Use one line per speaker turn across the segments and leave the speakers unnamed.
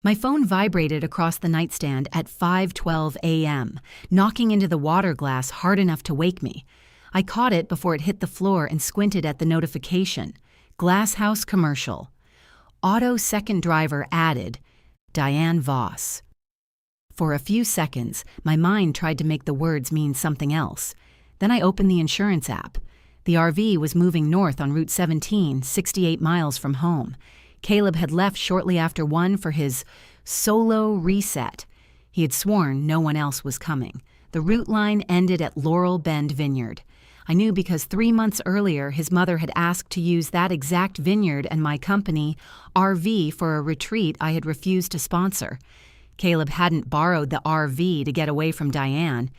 My phone vibrated across the nightstand at 5:12 a.m., knocking into the water glass hard enough to wake me. I caught it before it hit the floor and squinted at the notification. Glass House commercial. Auto second driver added. Diane Voss. For a few seconds, my mind tried to make the words mean something else. Then I opened the insurance app. The RV was moving north on Route 17, 68 miles from home. Caleb had left shortly after 1 for his solo reset. He had sworn no one else was coming. The route line ended at Laurel Bend Vineyard. I knew because 3 months earlier his mother had asked to use that exact vineyard and my company, RV, for a retreat I had refused to sponsor. Caleb hadn't borrowed the RV to get away from Diane.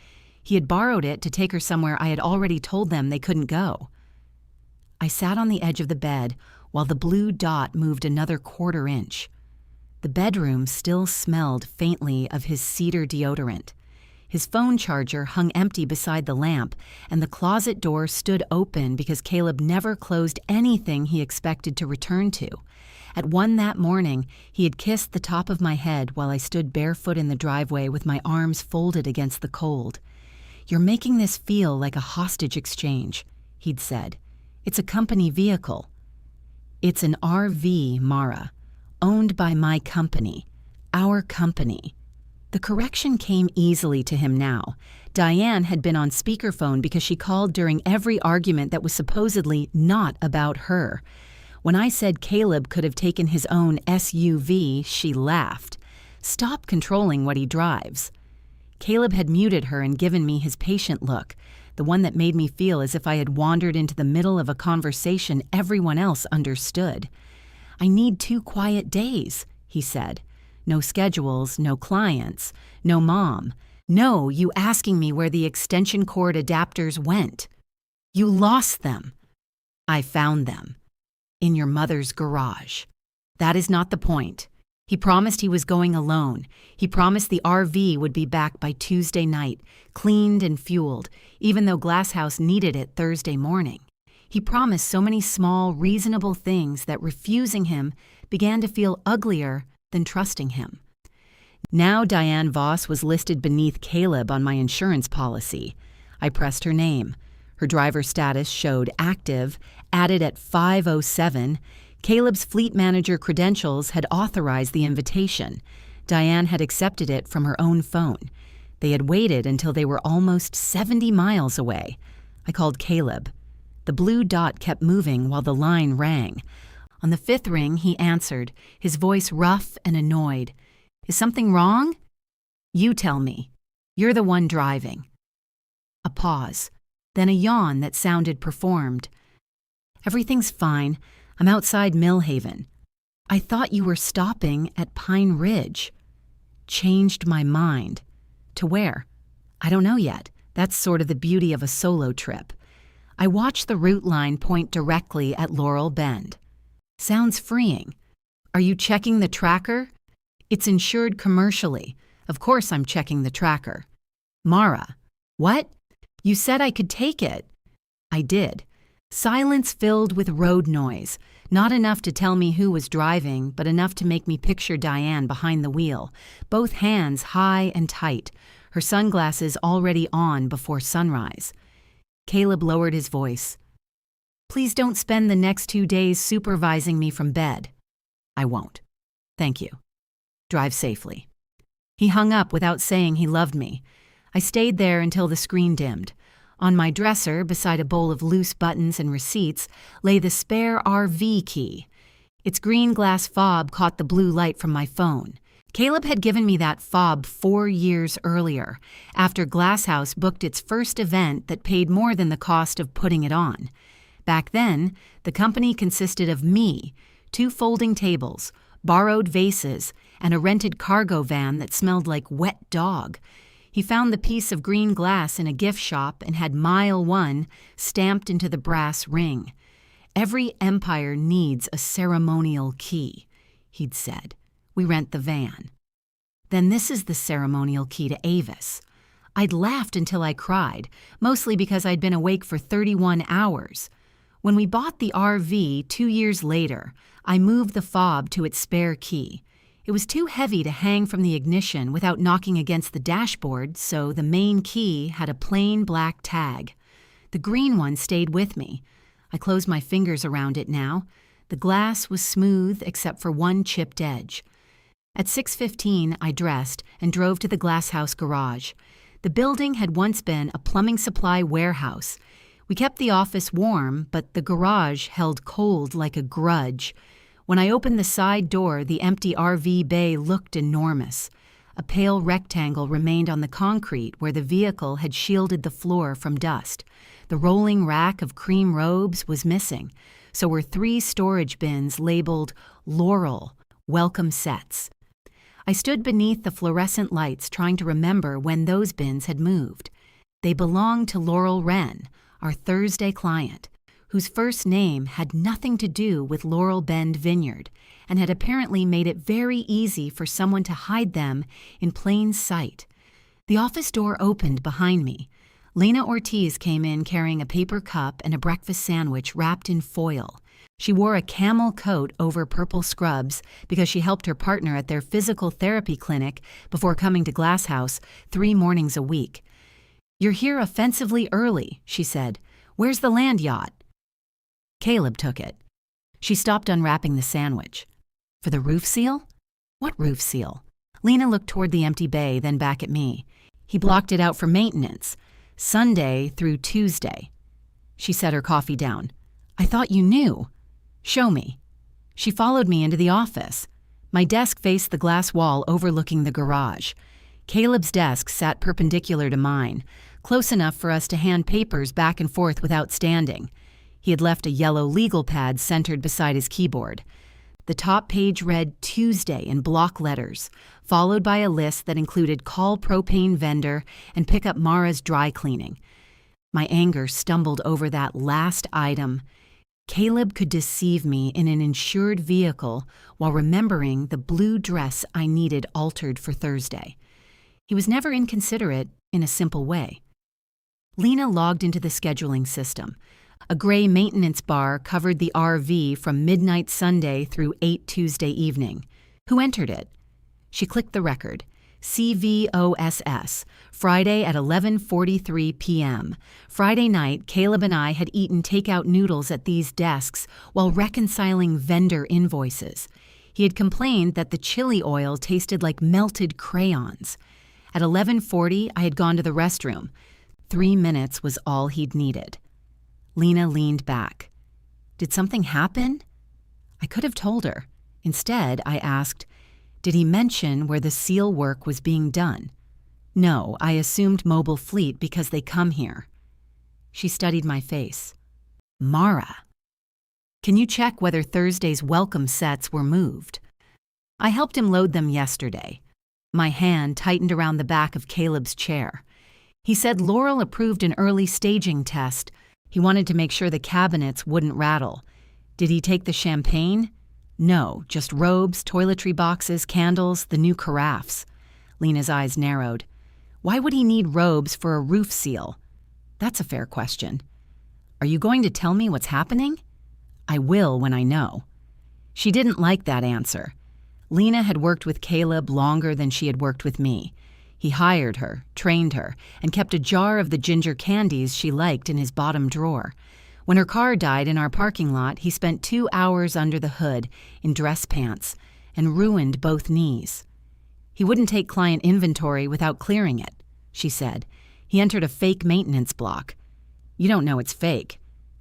He had borrowed it to take her somewhere I had already told them they couldn't go. I sat on the edge of the bed while the blue dot moved another quarter inch. The bedroom still smelled faintly of his cedar deodorant. His phone charger hung empty beside the lamp, and the closet door stood open because Caleb never closed anything he expected to return to. At 1 that morning, he had kissed the top of my head while I stood barefoot in the driveway with my arms folded against the cold. "You're making this feel like a hostage exchange," he'd said. "It's a company vehicle." "It's an RV, Mara, owned by my company, our company." The correction came easily to him now. Diane had been on speakerphone because she called during every argument that was supposedly not about her. When I said Caleb could have taken his own SUV, she laughed. "Stop controlling what he drives." Caleb had muted her and given me his patient look, the one that made me feel as if I had wandered into the middle of a conversation everyone else understood. "I need 2 quiet days," he said. "No schedules, no clients, no mom. No, you asking me where the extension cord adapters went. You lost them." "I found them. In your mother's garage." "That is not the point." He promised he was going alone. He promised the RV would be back by Tuesday night, cleaned and fueled, even though Glass House needed it Thursday morning. He promised so many small, reasonable things that refusing him began to feel uglier than trusting him. Now Diane Voss was listed beneath Caleb on my insurance policy. I pressed her name. Her driver status showed active, added at 5:07. Caleb's fleet manager credentials had authorized the invitation. Diane had accepted it from her own phone. They had waited until they were almost 70 miles away. I called Caleb. The blue dot kept moving while the line rang. On the 5th ring, he answered, his voice rough and annoyed. "Is something wrong?" "You tell me. You're the one driving." A pause, then a yawn that sounded performed. "Everything's fine. I'm outside Millhaven." "I thought you were stopping at Pine Ridge." Changed my mind. To where? I don't know yet. That's sort of the beauty of a solo trip. I watched the route line point directly at Laurel Bend. Sounds freeing. "Are you checking the tracker?" "It's insured commercially. Of course I'm checking the tracker." "Mara." "What?" "You said I could take it." I did. Silence filled with road noise, not enough to tell me who was driving, but enough to make me picture Diane behind the wheel, both hands high and tight, her sunglasses already on before sunrise. Caleb lowered his voice. "Please don't spend the next 2 days supervising me from bed." "I won't. Thank you. Drive safely." He hung up without saying he loved me. I stayed there until the screen dimmed. On my dresser, beside a bowl of loose buttons and receipts, lay the spare RV key. Its green glass fob caught the blue light from my phone. Caleb had given me that fob 4 years earlier, after Glass House booked its first event that paid more than the cost of putting it on. Back then, the company consisted of me, 2 folding tables, borrowed vases, and a rented cargo van that smelled like wet dog. He found the piece of green glass in a gift shop and had Mile 1 stamped into the brass ring. "Every empire needs a ceremonial key," he'd said. "We rent the van." Then this is the ceremonial key to Avis. I'd laughed until I cried, mostly because I'd been awake for 31 hours. When we bought the RV 2 years later, I moved the fob to its spare key. It was too heavy to hang from the ignition without knocking against the dashboard, so the main key had a plain black tag. The green one stayed with me. I closed my fingers around it now. The glass was smooth except for one chipped edge. At 6:15, I dressed and drove to the glasshouse garage. The building had once been a plumbing supply warehouse. We kept the office warm, but the garage held cold like a grudge. When I opened the side door, the empty RV bay looked enormous. A pale rectangle remained on the concrete where the vehicle had shielded the floor from dust. The rolling rack of cream robes was missing. So were 3 storage bins labeled Laurel, Welcome Sets. I stood beneath the fluorescent lights trying to remember when those bins had moved. They belonged to Laurel Wren, our Thursday client, whose first name had nothing to do with Laurel Bend Vineyard and had apparently made it very easy for someone to hide them in plain sight. The office door opened behind me. Lena Ortiz came in carrying a paper cup and a breakfast sandwich wrapped in foil. She wore a camel coat over purple scrubs because she helped her partner at their physical therapy clinic before coming to Glasshouse 3 mornings a week. "You're here offensively early," she said. "Where's the land yacht?" Caleb took it. She stopped unwrapping the sandwich. "For the roof seal?" "What roof seal?" Lena looked toward the empty bay, then back at me. "He blocked it out for maintenance. Sunday through Tuesday." She set her coffee down. "I thought you knew." "Show me." She followed me into the office. My desk faced the glass wall overlooking the garage. Caleb's desk sat perpendicular to mine, close enough for us to hand papers back and forth without standing. He had left a yellow legal pad centered beside his keyboard. The top page read Tuesday in block letters, followed by a list that included call propane vendor and pick up Mara's dry cleaning. My anger stumbled over that last item. Caleb could deceive me in an insured vehicle while remembering the blue dress I needed altered for Thursday. He was never inconsiderate in a simple way. Lena logged into the scheduling system. A gray maintenance bar covered the RV from midnight Sunday through 8 Tuesday evening. Who entered it? She clicked the record. CVOSS, Friday at 11:43 p.m. Friday night, Caleb and I had eaten takeout noodles at these desks while reconciling vendor invoices. He had complained that the chili oil tasted like melted crayons. At 11:40, I had gone to the restroom. 3 minutes was all he'd needed. Lena leaned back. Did something happen? I could have told her. Instead, I asked, did he mention where the seal work was being done? No, I assumed Mobile Fleet because they come here. She studied my face. Mara. Can you check whether Thursday's welcome sets were moved? I helped him load them yesterday. My hand tightened around the back of Caleb's chair. He said Laurel approved an early staging test. He wanted to make sure the cabinets wouldn't rattle. Did he take the champagne? No, just robes, toiletry boxes, candles, the new carafes. Lena's eyes narrowed. Why would he need robes for a roof seal? That's a fair question. Are you going to tell me what's happening? I will when I know. She didn't like that answer. Lena had worked with Caleb longer than she had worked with me. He hired her, trained her, and kept a jar of the ginger candies she liked in his bottom drawer. When her car died in our parking lot, he spent 2 hours under the hood in dress pants and ruined both knees. He wouldn't take client inventory without clearing it, she said. He entered a fake maintenance block. You don't know it's fake.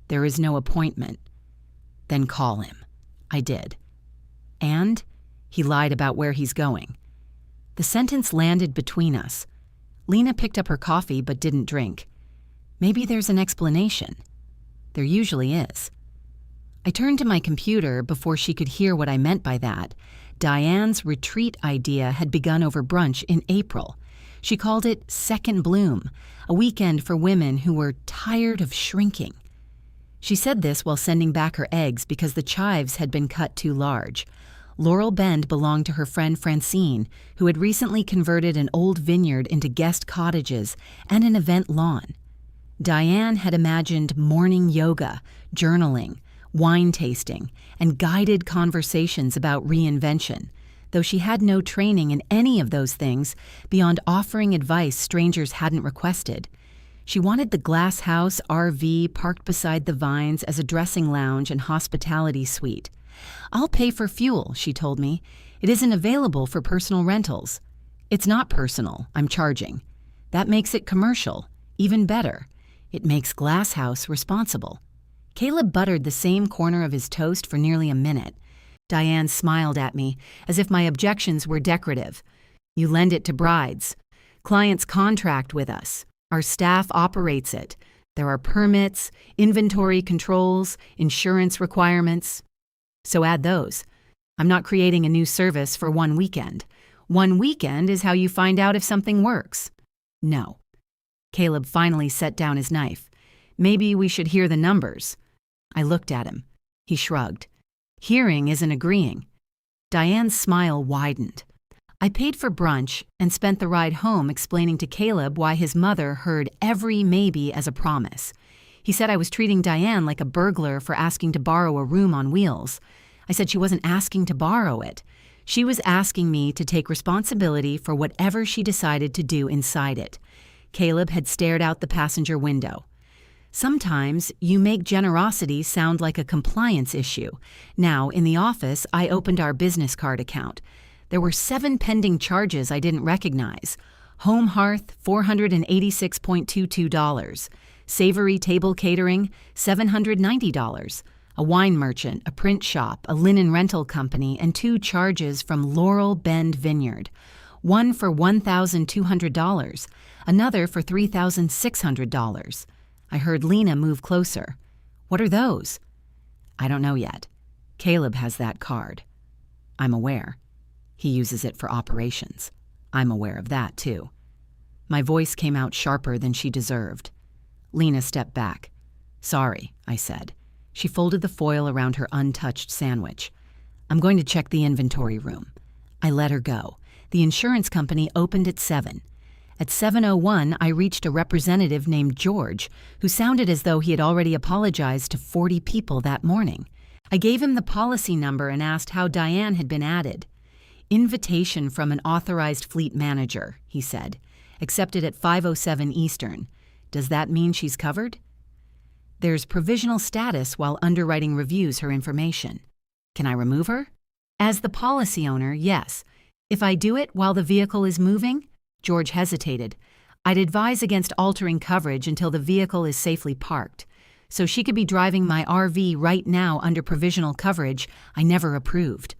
There is no appointment. Then call him. I did. And he lied about where he's going. The sentence landed between us. Lena picked up her coffee but didn't drink. Maybe there's an explanation. There usually is. I turned to my computer before she could hear what I meant by that. Diane's retreat idea had begun over brunch in April. She called it Second Bloom, a weekend for women who were tired of shrinking. She said this while sending back her eggs because the chives had been cut too large. Laurel Bend belonged to her friend Francine, who had recently converted an old vineyard into guest cottages and an event lawn. Diane had imagined morning yoga, journaling, wine tasting, and guided conversations about reinvention. though she had no training in any of those things beyond offering advice strangers hadn't requested. She wanted the glass house RV parked beside the vines as a dressing lounge and hospitality suite. "I'll pay for fuel," she told me. "It isn't available for personal rentals." "It's not personal, I'm charging. That makes it commercial. Even better, it makes Glass House responsible." Caleb buttered the same corner of his toast for nearly a minute. Diane smiled at me, as if my objections were decorative. "You lend it to brides. Clients contract with us. Our staff operates it. There are permits, inventory controls, insurance requirements. So add those. I'm not creating a new service for one weekend. One weekend is how you find out if something works." "No." Caleb finally set down his knife. "Maybe we should hear the numbers." I looked at him. He shrugged. "Hearing isn't agreeing." Diane's smile widened. I paid for brunch and spent the ride home explaining to Caleb why his mother heard every maybe as a promise. He said I was treating Diane like a burglar for asking to borrow a room on wheels. I said she wasn't asking to borrow it. She was asking me to take responsibility for whatever she decided to do inside it. Caleb had stared out the passenger window. "Sometimes you make generosity sound like a compliance issue. Now, in the office, I opened our business card account. There were 7 pending charges I didn't recognize. Home Hearth, $486.22. Savory Table Catering, $790. A wine merchant, a print shop, a linen rental company, and 2 charges from Laurel Bend Vineyard. One for $1,200, another for $3,600. I heard Lena move closer. "What are those?" "I don't know yet. Caleb has that card." "I'm aware. He uses it for operations. I'm aware of that, too." My voice came out sharper than she deserved. Lena stepped back. "Sorry," I said. She folded the foil around her untouched sandwich. "I'm going to check the inventory room." I let her go. The insurance company opened at 7. At 7:01, I reached a representative named George, who sounded as though he had already apologized to 40 people that morning. I gave him the policy number and asked how Diane had been added. "Invitation from an authorized fleet manager," he said. "Accepted at 5:07 Eastern. Does that mean she's covered?" "There's provisional status while underwriting reviews her information." "Can I remove her?" "As the policy owner, yes. If I do it while the vehicle is moving?" George hesitated. "I'd advise against altering coverage until the vehicle is safely parked. So she could be driving my RV right now under provisional coverage I never approved."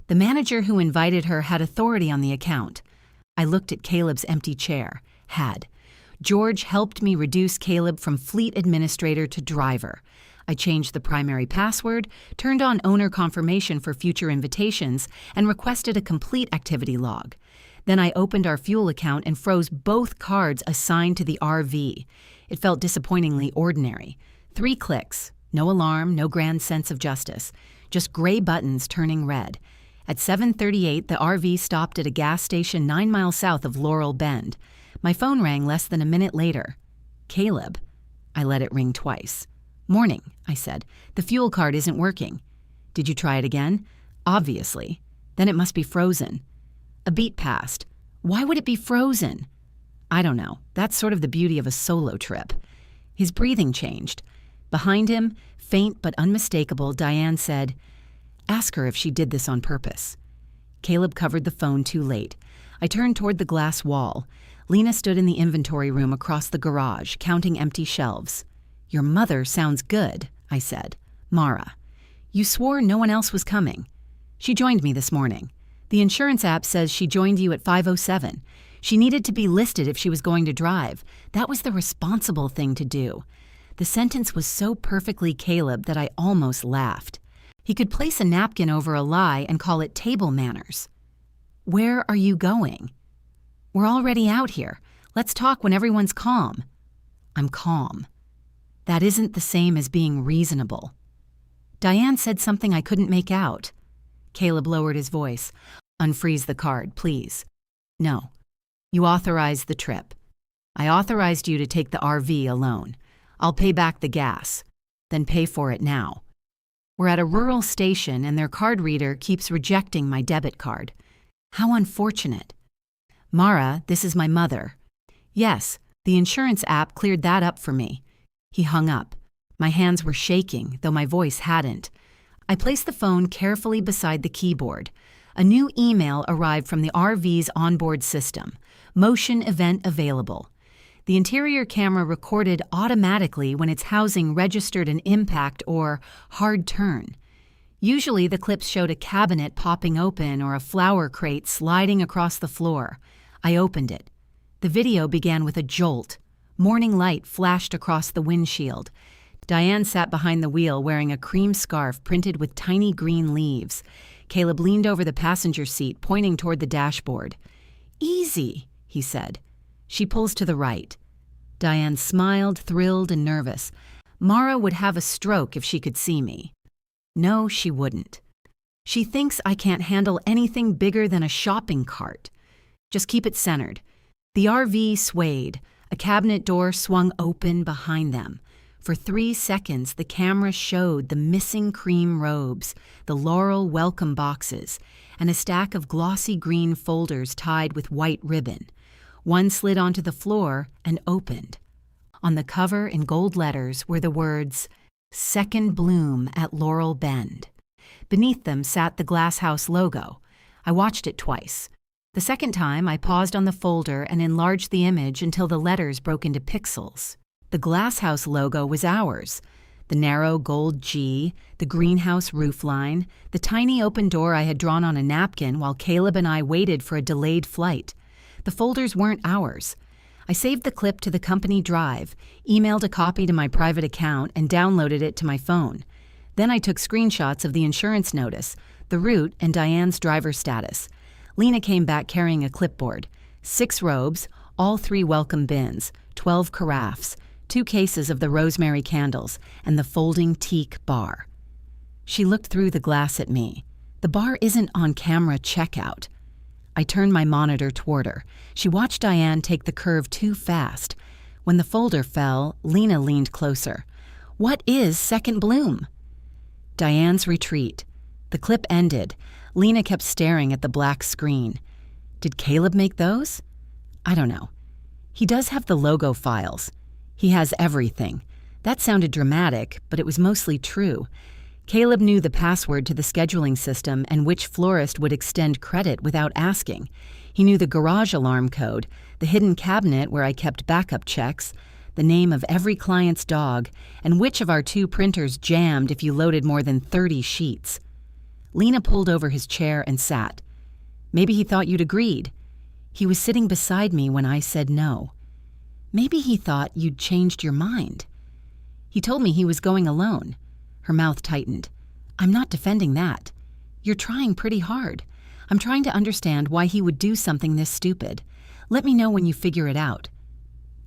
The manager who invited her had authority on the account. I looked at Caleb's empty chair. Had. George helped me reduce Caleb from fleet administrator to driver. I changed the primary password, turned on owner confirmation for future invitations, and requested a complete activity log. Then I opened our fuel account and froze both cards assigned to the RV. It felt disappointingly ordinary. 3 clicks. No alarm, no grand sense of justice. Just gray buttons turning red. At 7:38, the RV stopped at a gas station 9 miles south of Laurel Bend. My phone rang less than a minute later. "Caleb." I let it ring twice. "Morning," I said. "The fuel card isn't working." "Did you try it again?" "Obviously. Then it must be frozen." A beat passed. "Why would it be frozen?" "I don't know. That's sort of the beauty of a solo trip." His breathing changed. Behind him, faint but unmistakable, Diane said, "Ask her if she did this on purpose." Caleb covered the phone too late. I turned toward the glass wall. Lena stood in the inventory room across the garage, counting empty shelves. "Your mother sounds good," I said. "Mara. You swore no one else was coming." "She joined me this morning. The insurance app says she joined you at 5:07. She needed to be listed if she was going to drive. That was the responsible thing to do." The sentence was so perfectly Caleb that I almost laughed. He could place a napkin over a lie and call it table manners. "Where are you going?" "We're already out here. Let's talk when everyone's calm." "I'm calm." That isn't the same as being reasonable. Diane said something I couldn't make out. Caleb lowered his voice. "Unfreeze the card, please." "No. You authorized the trip. I authorized you to take the RV alone. I'll pay back the gas. Then pay for it now. We're at a rural station and their card reader keeps rejecting my debit card. How unfortunate. Mara, this is my mother. Yes, the insurance app cleared that up for me. He hung up. My hands were shaking, though my voice hadn't. I placed the phone carefully beside the keyboard. A new email arrived from the RV's onboard system. Motion event available. The interior camera recorded automatically when its housing registered an impact or hard turn. Usually the clips showed a cabinet popping open or a flower crate sliding across the floor. I opened it. The video began with a jolt. Morning light flashed across the windshield. Diane sat behind the wheel wearing a cream scarf printed with tiny green leaves. Caleb leaned over the passenger seat, pointing toward the dashboard. "Easy," he said. "She pulls to the right." Diane smiled, thrilled and nervous. Mara would have a stroke if she could see me. No, she wouldn't. She thinks I can't handle anything bigger than a shopping cart. Just keep it centered. The RV swayed. A cabinet door swung open behind them. For 3 seconds, the camera showed the missing cream robes, the Laurel welcome boxes, and a stack of glossy green folders tied with white ribbon. One slid onto the floor and opened. On the cover in gold letters were the words, "Second Bloom at Laurel Bend." Beneath them sat the Glass House logo. I watched it twice. The second time, I paused on the folder and enlarged the image until the letters broke into pixels. The Glass House logo was ours. The narrow gold G, the greenhouse roofline, the tiny open door I had drawn on a napkin while Caleb and I waited for a delayed flight. The folders weren't ours. I saved the clip to the company drive, emailed a copy to my private account, and downloaded it to my phone. Then I took screenshots of the insurance notice, the route, and Diane's driver status. Lena came back carrying a clipboard. 6 robes, all 3 welcome bins, 12 carafes, 2 cases of the rosemary candles, and the folding teak bar. She looked through the glass at me. The bar isn't on camera checkout. I turned my monitor toward her. She watched Diane take the curve too fast. When the folder fell, Lena leaned closer. "What is Second Bloom?" Diane's retreat. The clip ended. Lena kept staring at the black screen. Did Caleb make those? I don't know. He does have the logo files. He has everything. That sounded dramatic, but it was mostly true. Caleb knew the password to the scheduling system and which florist would extend credit without asking. He knew the garage alarm code, the hidden cabinet where I kept backup checks, the name of every client's dog, and which of our 2 printers jammed if you loaded more than 30 sheets. Lena pulled over his chair and sat. Maybe he thought you'd agreed. He was sitting beside me when I said no. Maybe he thought you'd changed your mind. He told me he was going alone. Her mouth tightened. I'm not defending that. You're trying pretty hard. I'm trying to understand why he would do something this stupid. Let me know when you figure it out.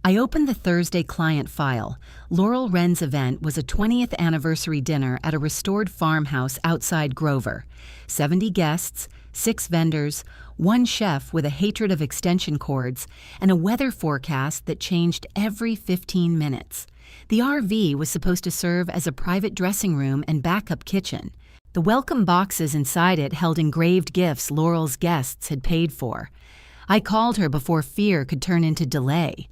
I opened the Thursday client file. Laurel Wren's event was a 20th anniversary dinner at a restored farmhouse outside Grover. 70 guests, 6 vendors, 1 chef with a hatred of extension cords, and a weather forecast that changed every 15 minutes. The RV was supposed to serve as a private dressing room and backup kitchen. The welcome boxes inside it held engraved gifts Laurel's guests had paid for. I called her before fear could turn into delay.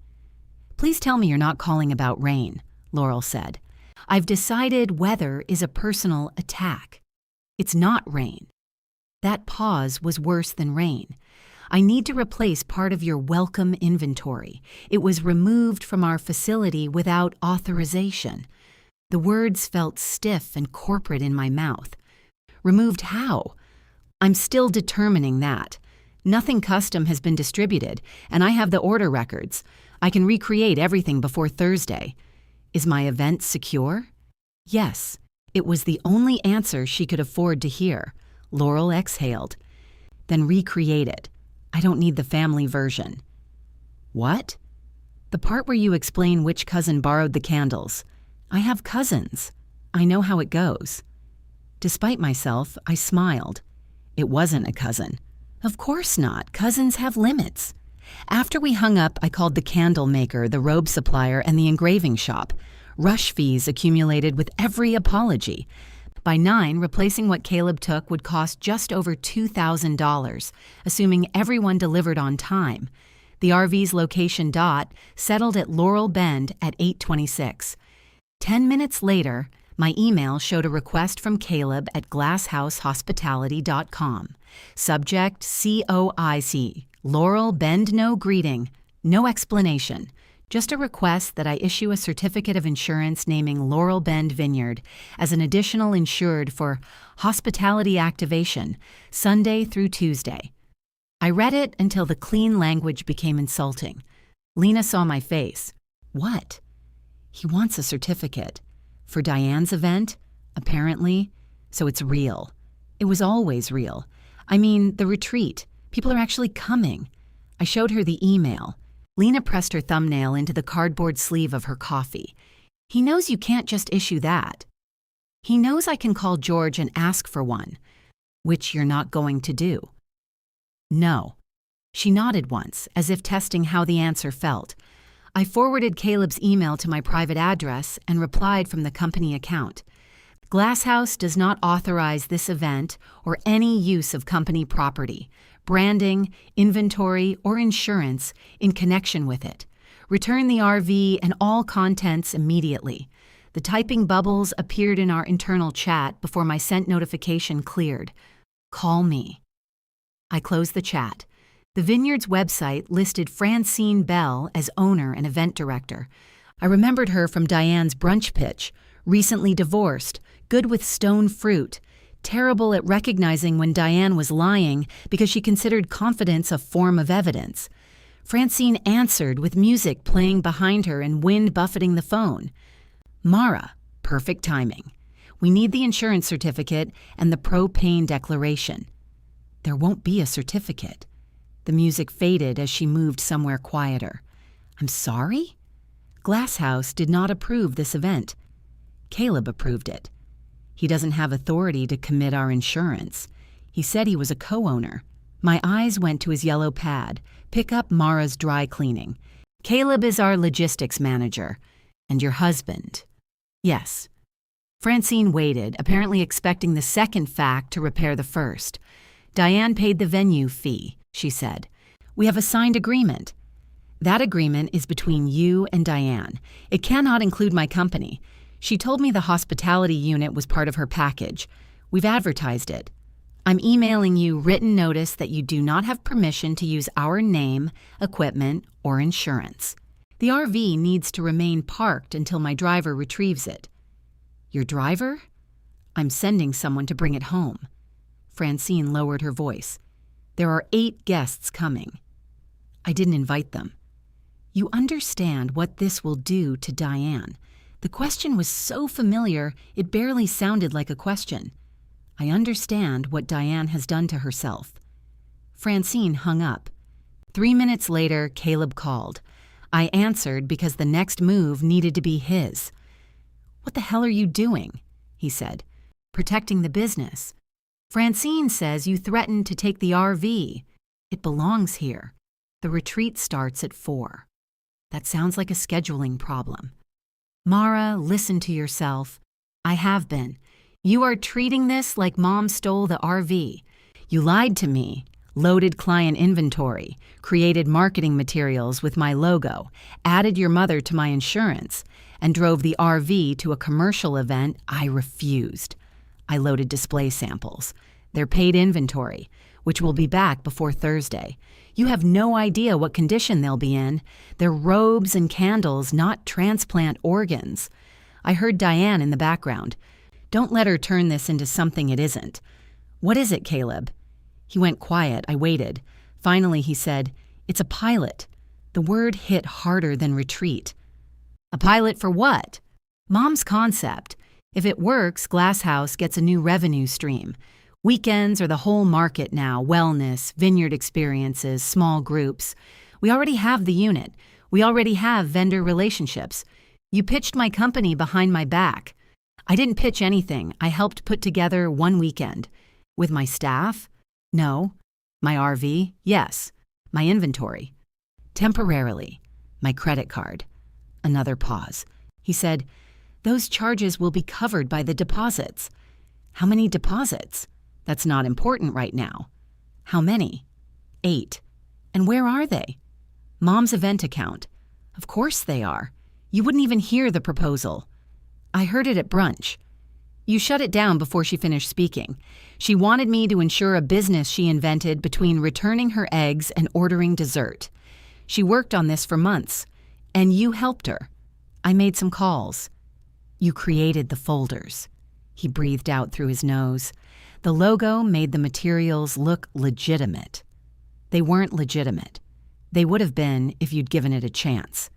Please tell me you're not calling about rain, Laurel said. I've decided weather is a personal attack. It's not rain. That pause was worse than rain. I need to replace part of your welcome inventory. It was removed from our facility without authorization. The words felt stiff and corporate in my mouth. Removed how? I'm still determining that. Nothing custom has been distributed, and I have the order records. I can recreate everything before Thursday. Is my event secure? Yes. It was the only answer she could afford to hear. Laurel exhaled. Then recreate it. I don't need the family version. What? The part where you explain which cousin borrowed the candles. I have cousins. I know how it goes. Despite myself, I smiled. It wasn't a cousin. Of course not. Cousins have limits. After we hung up, I called the candle maker, the robe supplier, and the engraving shop. Rush fees accumulated with every apology. By 9, replacing what Caleb took would cost just over $2,000, assuming everyone delivered on time. The RV's location dot settled at Laurel Bend at 8:26. 10 minutes later, my email showed a request from Caleb at glasshousehospitality.com. Subject COIC, Laurel Bend no greeting, no explanation. Just a request that I issue a certificate of insurance naming Laurel Bend Vineyard as an additional insured for hospitality activation, Sunday through Tuesday. I read it until the clean language became insulting. Lena saw my face. What? He wants a certificate. For Diane's event? Apparently. So it's real. It was always real. I mean, the retreat. People are actually coming. I showed her the email. Lena pressed her thumbnail into the cardboard sleeve of her coffee. He knows you can't just issue that. He knows I can call George and ask for one, which you're not going to do. No. She nodded once, as if testing how the answer felt. I forwarded Caleb's email to my private address and replied from the company account. Glasshouse does not authorize this event or any use of company property, branding, inventory, or insurance in connection with it. Return the RV and all contents immediately. The typing bubbles appeared in our internal chat before my sent notification cleared. Call me. I closed the chat. The Vineyard's website listed Francine Bell as owner and event director. I remembered her from Diane's brunch pitch. Recently divorced, good with stone fruit, terrible at recognizing when Diane was lying because she considered confidence a form of evidence. Francine answered with music playing behind her and wind buffeting the phone. Mara, perfect timing. We need the insurance certificate and the propane declaration. There won't be a certificate. The music faded as she moved somewhere quieter. I'm sorry? Glasshouse did not approve this event. Caleb approved it. He doesn't have authority to commit our insurance. He said he was a co-owner. My eyes went to his yellow pad. Pick up Mara's dry cleaning. Caleb is our logistics manager. And your husband. Yes. Francine waited, apparently expecting the second fact to repair the first. Diane paid the venue fee, she said. We have a signed agreement. That agreement is between you and Diane. It cannot include my company. She told me the hospitality unit was part of her package. We've advertised it. I'm emailing you written notice that you do not have permission to use our name, equipment, or insurance. The RV needs to remain parked until my driver retrieves it. Your driver? I'm sending someone to bring it home. Francine lowered her voice. There are 8 guests coming. I didn't invite them. You understand what this will do to Diane. The question was so familiar, it barely sounded like a question. I understand what Diane has done to herself. Francine hung up. 3 minutes later, Caleb called. I answered because the next move needed to be his. What the hell are you doing? He said. Protecting the business. Francine says you threatened to take the RV. It belongs here. The retreat starts at 4. That sounds like a scheduling problem. Mara, listen to yourself. I have been. You are treating this like Mom stole the RV. You lied to me, loaded client inventory, created marketing materials with my logo, added your mother to my insurance, and drove the RV to a commercial event I refused. I loaded display samples. They're paid inventory, which will be back before Thursday. You have no idea what condition they'll be in. They're robes and candles, not transplant organs. I heard Diane in the background. Don't let her turn this into something it isn't. What is it, Caleb? He went quiet. I waited. Finally, he said, It's a pilot. The word hit harder than retreat. A pilot for what? Mom's concept. If it works, Glasshouse gets a new revenue stream. Weekends are the whole market now, wellness, vineyard experiences, small groups. We already have the unit. We already have vendor relationships. You pitched my company behind my back. I didn't pitch anything. I helped put together one weekend. With my staff? No. My RV? Yes. My inventory? Temporarily. My credit card. Another pause. He said, Those charges will be covered by the deposits. How many deposits? That's not important right now. How many? 8. And where are they? Mom's event account. Of course they are. You wouldn't even hear the proposal. I heard it at brunch. You shut it down before she finished speaking. She wanted me to ensure a business she invented between returning her eggs and ordering dessert. She worked on this for months, and you helped her. I made some calls. You created the folders. He breathed out through his nose. The logo made the materials look legitimate. They weren't legitimate. They would have been if you'd given it a chance.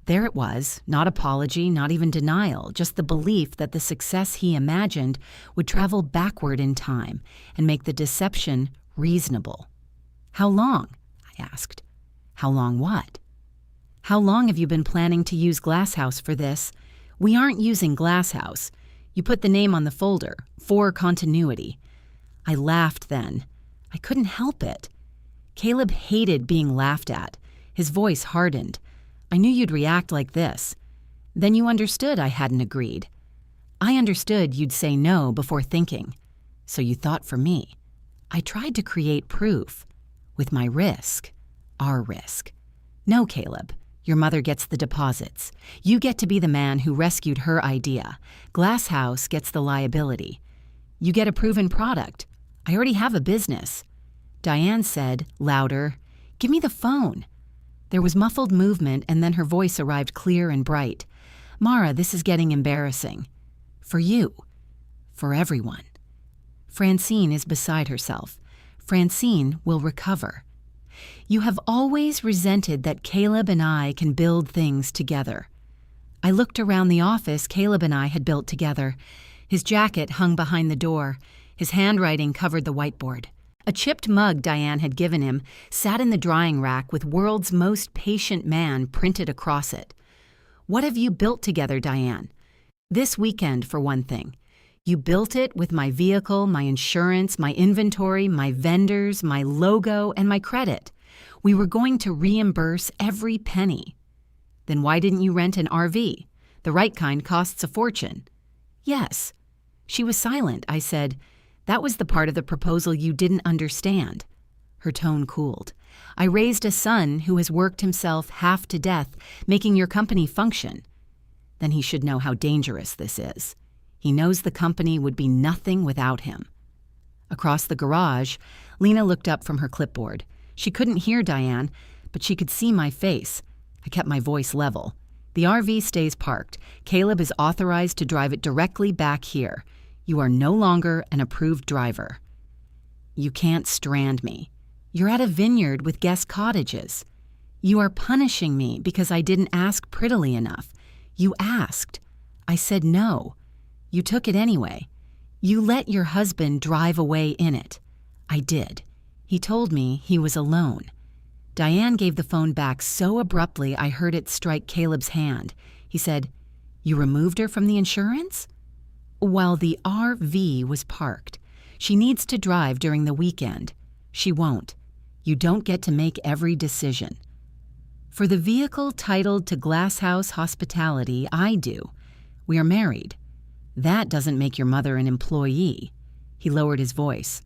There it was, not apology, not even denial, just the belief that the success he imagined would travel backward in time and make the deception reasonable. How long? I asked. How long what? How long have you been planning to use Glasshouse for this? We aren't using Glasshouse. You put the name on the folder, for continuity. I laughed then. I couldn't help it. Caleb hated being laughed at. His voice hardened. I knew you'd react like this. Then you understood I hadn't agreed. I understood you'd say no before thinking. So you thought for me. I tried to create proof. With my risk. Our risk. No, Caleb. Your mother gets the deposits. You get to be the man who rescued her idea. Glasshouse gets the liability. You get a proven product. I already have a business. Diane said, louder, "Give me the phone." There was muffled movement, and then her voice arrived clear and bright. "Mara, this is getting embarrassing. For you. For everyone." Francine is beside herself. Francine will recover. You have always resented that Caleb and I can build things together. I looked around the office Caleb and I had built together. His jacket hung behind the door. His handwriting covered the whiteboard. A chipped mug Diane had given him sat in the drying rack with "World's Most Patient Man" printed across it. What have you built together, Diane? This weekend, for one thing. You built it with my vehicle, my insurance, my inventory, my vendors, my logo, and my credit. We were going to reimburse every penny. Then why didn't you rent an RV? The right kind costs a fortune. Yes. She was silent. I said, "That was the part of the proposal you didn't understand." Her tone cooled. "I raised a son who has worked himself half to death, making your company function. Then he should know how dangerous this is. He knows the company would be nothing without him." Across the garage, Lena looked up from her clipboard. She couldn't hear Diane, but she could see my face. I kept my voice level. "The RV stays parked. Caleb is authorized to drive it directly back here. You are no longer an approved driver." "You can't strand me. You're at a vineyard with guest cottages. You are punishing me because I didn't ask prettily enough. You asked. I said no. You took it anyway. You let your husband drive away in it." I did. He told me he was alone. Diane gave the phone back so abruptly I heard it strike Caleb's hand. He said, "You removed her from the insurance?" "While the RV was parked. She needs to drive during the weekend. She won't. You don't get to make every decision. For the vehicle titled to Glasshouse Hospitality, I do. We are married. That doesn't make your mother an employee." He lowered his voice.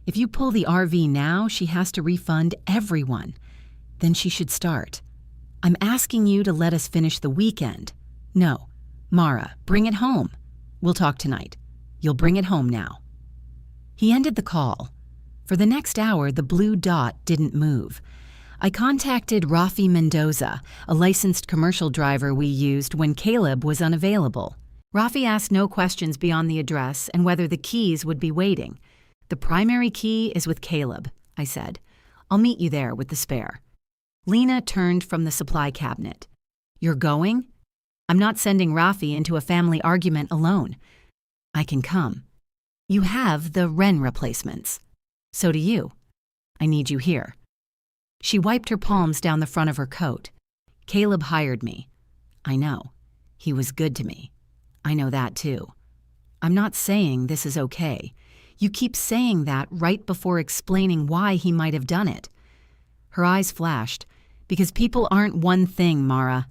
"If you pull the RV now, she has to refund everyone. Then she should start. I'm asking you to let us finish the weekend. No. Mara, bring it home. We'll talk tonight. You'll bring it home now." He ended the call. For the next hour, the blue dot didn't move. I contacted Rafi Mendoza, a licensed commercial driver we used when Caleb was unavailable. Rafi asked no questions beyond the address and whether the keys would be waiting. "The primary key is with Caleb," I said. "I'll meet you there with the spare." Lena turned from the supply cabinet. "You're going?" "I'm not sending Rafi into a family argument alone." "I can come." "You have the Wren replacements." "So do you." "I need you here." She wiped her palms down the front of her coat. "Caleb hired me." "I know. He was good to me." "I know that too." "I'm not saying this is okay. You keep saying that right before explaining why he might have done it." Her eyes flashed. "Because people aren't one thing, Mara."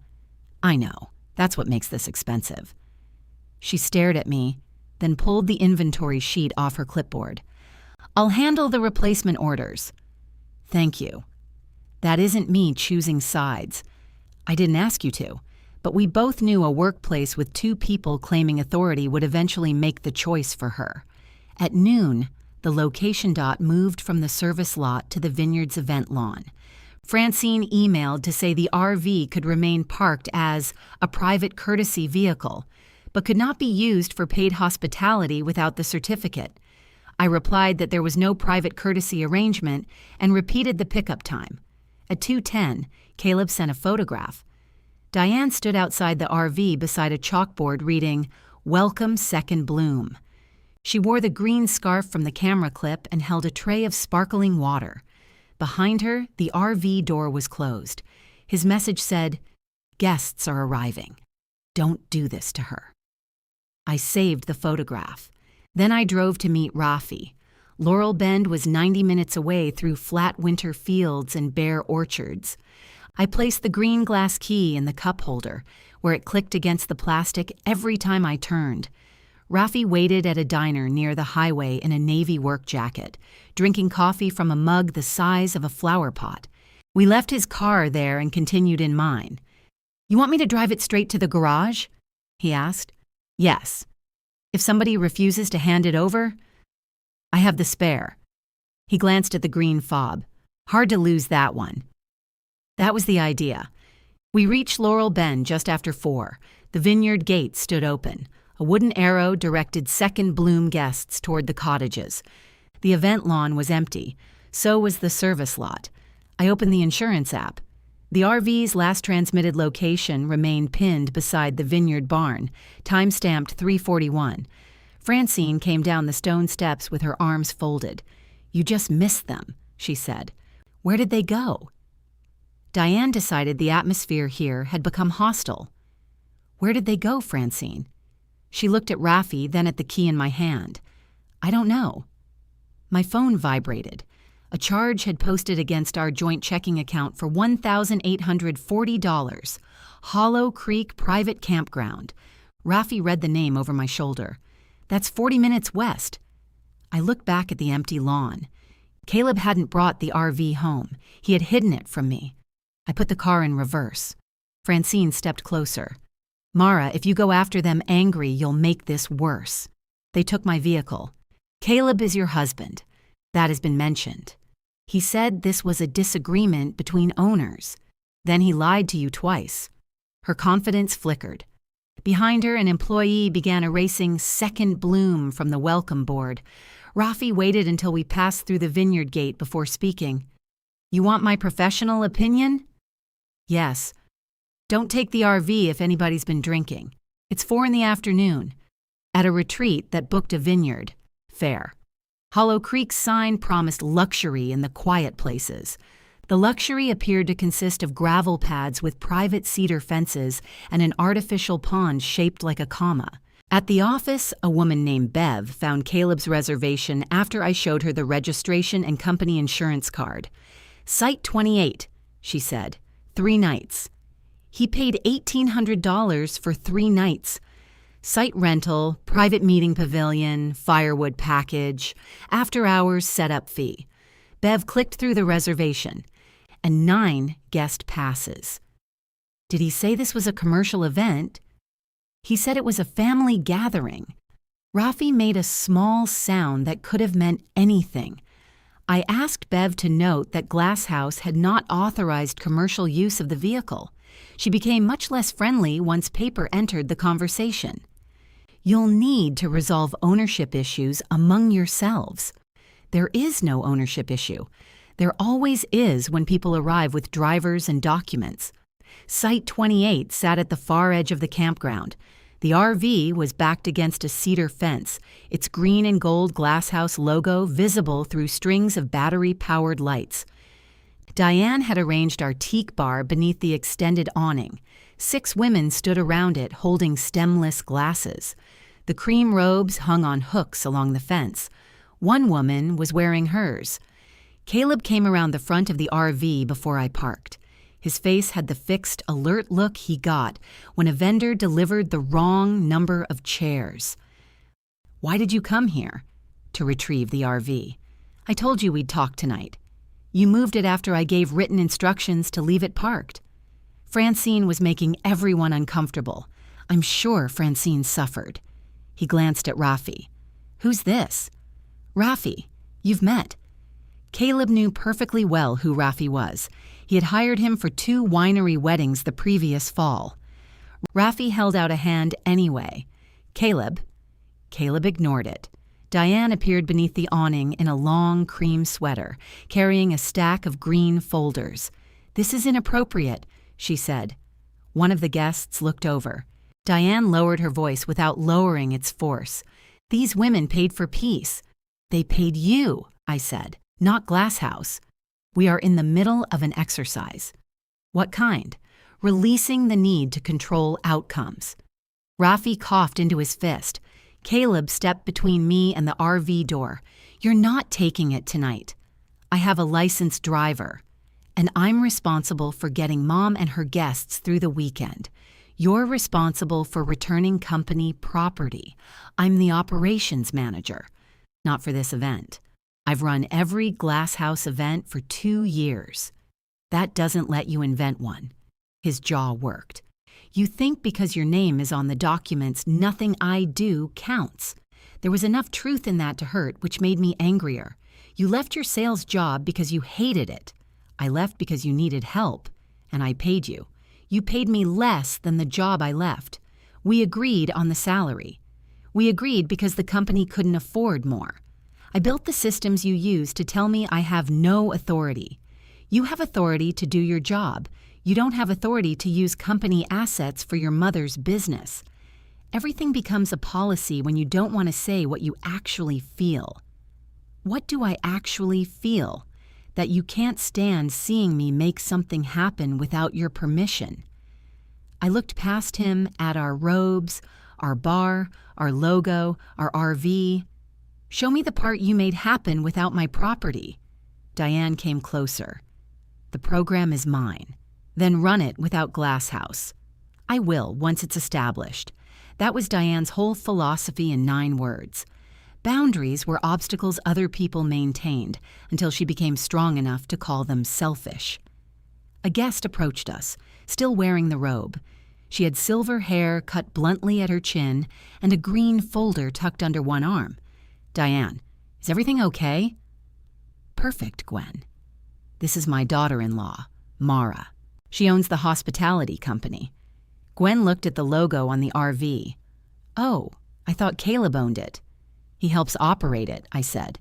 "I know. That's what makes this expensive." She stared at me. then pulled the inventory sheet off her clipboard. "I'll handle the replacement orders." "Thank you." That isn't me choosing sides. I didn't ask you to, but we both knew a workplace with two people claiming authority would eventually make the choice for her. At noon, the location dot moved from the service lot to the vineyard's event lawn. Francine emailed to say the RV could remain parked as a private courtesy vehicle, but could not be used for paid hospitality without the certificate. I replied that there was no private courtesy arrangement and repeated the pickup time. At 2:10, Caleb sent a photograph. Diane stood outside the RV beside a chalkboard reading, "Welcome Second Bloom." She wore the green scarf from the camera clip and held a tray of sparkling water. Behind her, the RV door was closed. His message said, "Guests are arriving. Don't do this to her." I saved the photograph. Then I drove to meet Rafi. Laurel Bend was 90 minutes away through flat winter fields and bare orchards. I placed the green glass key in the cup holder, where it clicked against the plastic every time I turned. Rafi waited at a diner near the highway in a navy work jacket, drinking coffee from a mug the size of a flower pot. We left his car there and continued in mine. "You want me to drive it straight to the garage?" he asked. "Yes. If somebody refuses to hand it over, I have the spare." He glanced at the green fob. "Hard to lose that one." That was the idea. We reached Laurel Bend just after 4. The vineyard gate stood open. A wooden arrow directed Second Bloom guests toward the cottages. The event lawn was empty. So was the service lot. I opened the insurance app. The RV's last transmitted location remained pinned beside the vineyard barn, time-stamped 3:41. Francine came down the stone steps with her arms folded. "You just missed them," she said. "Where did they go?" Diane decided the atmosphere here had become hostile. "Where did they go, Francine?" She looked at Rafi, then at the key in my hand. "I don't know." My phone vibrated. A charge had posted against our joint checking account for $1,840. Hollow Creek Private Campground. Rafi read the name over my shoulder. "That's 40 minutes west." I looked back at the empty lawn. Caleb hadn't brought the RV home. He had hidden it from me. I put the car in reverse. Francine stepped closer. "Mara, if you go after them angry, you'll make this worse." They took my vehicle. "Caleb is your husband. That has been mentioned. He said this was a disagreement between owners. Then he lied to you twice." Her confidence flickered. Behind her, an employee began erasing Second Bloom from the welcome board. Rafi waited until we passed through the vineyard gate before speaking. "You want my professional opinion?" "Yes. Don't take the RV if anybody's been drinking. It's 4 in the afternoon. At a retreat that booked a vineyard. Fair." Hollow Creek's sign promised luxury in the quiet places. The luxury appeared to consist of gravel pads with private cedar fences and an artificial pond shaped like a comma. At the office, a woman named Bev found Caleb's reservation after I showed her the registration and company insurance card. "Site 28, she said. 3 nights. He paid $1,800 for 3 nights. Site rental, private meeting pavilion, firewood package, after-hours setup fee." Bev clicked through the reservation. "And 9 guest passes." Did he say this was a commercial event? He said it was a family gathering. Rafi made a small sound that could have meant anything. I asked Bev to note that Glass House had not authorized commercial use of the vehicle. She became much less friendly once paper entered the conversation. "You'll need to resolve ownership issues among yourselves." There is no ownership issue. There always is when people arrive with drivers and documents. Site 28 sat at the far edge of the campground. The RV was backed against a cedar fence, its green and gold glasshouse logo visible through strings of battery-powered lights. Diane had arranged our teak bar beneath the extended awning. 6 women stood around it holding stemless glasses. The cream robes hung on hooks along the fence. One woman was wearing hers. Caleb came around the front of the RV before I parked. His face had the fixed, alert look he got when a vendor delivered the wrong number of chairs. Why did you come here? To retrieve the RV. I told you we'd talk tonight. You moved it after I gave written instructions to leave it parked. Francine was making everyone uncomfortable. I'm sure Francine suffered. He glanced at Rafi. Who's this? Rafi. You've met. Caleb knew perfectly well who Rafi was. He had hired him for 2 winery weddings the previous fall. Rafi held out a hand anyway. Caleb ignored it. Diane appeared beneath the awning in a long cream sweater, carrying a stack of green folders. This is inappropriate, she said. One of the guests looked over. Diane lowered her voice without lowering its force. These women paid for peace. They paid you, I said, not Glasshouse. We are in the middle of an exercise. What kind? Releasing the need to control outcomes. Rafi coughed into his fist. Caleb stepped between me and the RV door. You're not taking it tonight. I have a licensed driver, and I'm responsible for getting Mom and her guests through the weekend. You're responsible for returning company property. I'm the operations manager. Not for this event. I've run every Glasshouse event for 2 years. That doesn't let you invent one. His jaw worked. You think because your name is on the documents, nothing I do counts. There was enough truth in that to hurt, which made me angrier. You left your sales job because you hated it. I left because you needed help, and I paid you. You paid me less than the job I left. We agreed on the salary. We agreed because the company couldn't afford more. I built the systems you use to tell me I have no authority. You have authority to do your job. You don't have authority to use company assets for your mother's business. Everything becomes a policy when you don't want to say what you actually feel. What do I actually feel? That you can't stand seeing me make something happen without your permission. I looked past him at our robes, our bar, our logo, our RV. Show me the part you made happen without my property. Diane came closer. The program is mine. Then run it without Glasshouse. I will once it's established. That was Diane's whole philosophy in 9 words. Boundaries were obstacles other people maintained until she became strong enough to call them selfish. A guest approached us, still wearing the robe. She had silver hair cut bluntly at her chin and a green folder tucked under one arm. Diane, is everything okay? Perfect, Gwen. This is my daughter-in-law, Mara. She owns the hospitality company. Gwen looked at the logo on the RV. Oh, I thought Caleb owned it. He helps operate it, I said.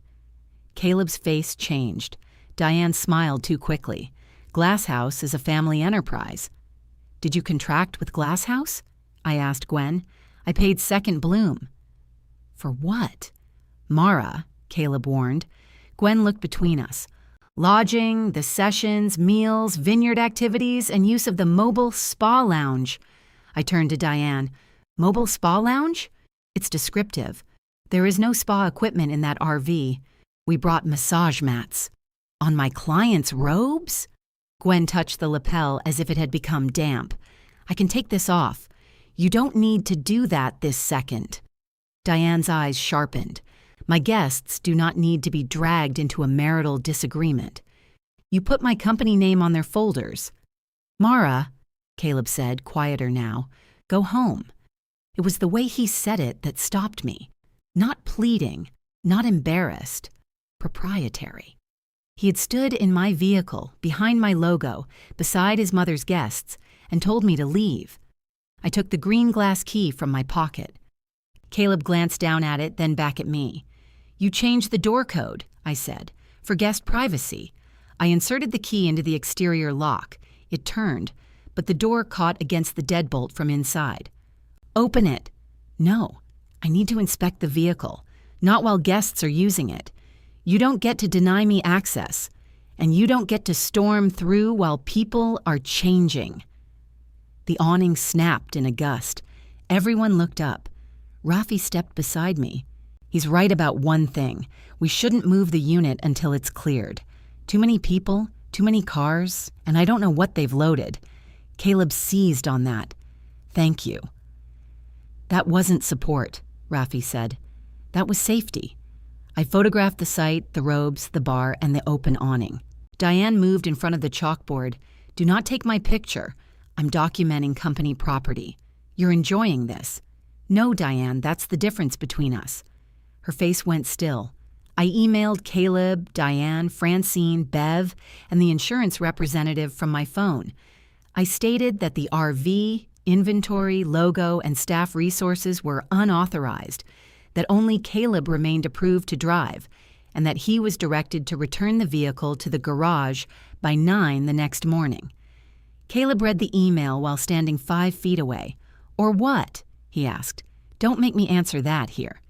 Caleb's face changed. Diane smiled too quickly. Glasshouse is a family enterprise. Did you contract with Glasshouse? I asked Gwen. I paid second bloom. For what? Mara, Caleb warned. Gwen looked between us. Lodging, the sessions, meals, vineyard activities, and use of the mobile spa lounge. I turned to Diane. Mobile spa lounge? It's descriptive. There is no spa equipment in that RV. We brought massage mats. On my client's robes? Gwen touched the lapel as if it had become damp. I can take this off. You don't need to do that this second. Diane's eyes sharpened. My guests do not need to be dragged into a marital disagreement. You put my company name on their folders. Mara, Caleb said, quieter now, go home. It was the way he said it that stopped me. Not pleading, not embarrassed, proprietary. He had stood in my vehicle, behind my logo, beside his mother's guests, and told me to leave. I took the green glass key from my pocket. Caleb glanced down at it, then back at me. You changed the door code, I said, for guest privacy. I inserted the key into the exterior lock. It turned, but the door caught against the deadbolt from inside. Open it. No, I need to inspect the vehicle, not while guests are using it. You don't get to deny me access, and you don't get to storm through while people are changing. The awning snapped in a gust. Everyone looked up. Rafi stepped beside me. He's right about one thing. We shouldn't move the unit until it's cleared. Too many people, too many cars, and I don't know what they've loaded. Caleb seized on that. Thank you. That wasn't support, Rafi said. That was safety. I photographed the site, the robes, the bar, and the open awning. Diane moved in front of the chalkboard. Do not take my picture. I'm documenting company property. You're enjoying this. No, Diane, that's the difference between us. Her face went still. I emailed Caleb, Diane, Francine, Bev, and the insurance representative from my phone. I stated that the RV, inventory, logo, and staff resources were unauthorized, that only Caleb remained approved to drive, and that he was directed to return the vehicle to the garage by 9 the next morning. Caleb read the email while standing 5 feet away. Or what? He asked. Don't make me answer that here.